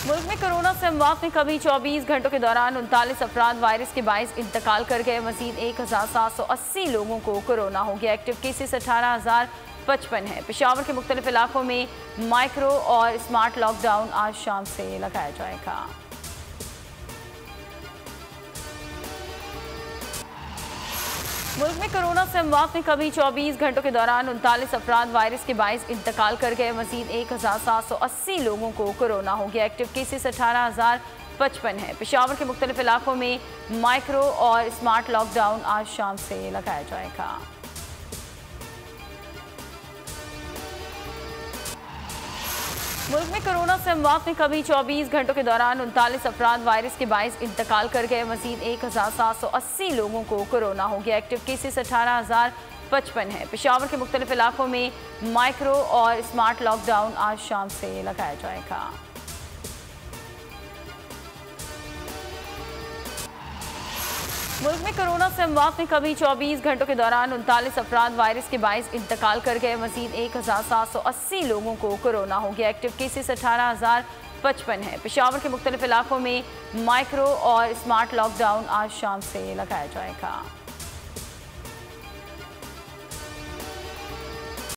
मुल्क में कोरोना से अमवात में कमी। 24 घंटों के दौरान 39 अफराद वायरस के बाइस इंतकाल कर गए। मजीद 1780 लोगों को कोरोना हो गया। एक्टिव केसेस 18,055 है। पेशावर के मुख्तलिफ इलाकों में माइक्रो और स्मार्ट लॉकडाउन आज शाम से लगाया जाएगा। मुल्क में कोरोना से अमवात में कमी। 24 घंटों के दौरान 39 अफराद वायरस के बाइस इंतकाल कर गए। मजीद 1780 लोगों को कोरोना हो गया। एक्टिव केसेस 18,055 है। पेशावर के मुख्तलिफ इलाकों में माइक्रो और स्मार्ट लॉकडाउन आज शाम से लगाया जाएगा। मुल्क में कोरोना से अमवात में कमी। 24 घंटों के दौरान 39 अफराद वायरस के बाइस इंतकाल कर गए। मजीद 1780 लोगों को कोरोना हो गया। एक्टिव केसेस 18,055 है। पेशावर के मुख्तलिफ इलाकों में माइक्रो और स्मार्ट लॉकडाउन आज शाम से लगाया जाएगा। मुल्क में कोरोना से अमवात में कमी। 24 घंटों के दौरान 39 अफराद वायरस के बाइस इंतकाल कर गए। मजीद 1780 लोगों को कोरोना हो गया। एक्टिव केसेस 18,055 है। पेशावर के मुख्तलिफ इलाकों में माइक्रो और स्मार्ट लॉकडाउन आज शाम से लगाया जाएगा।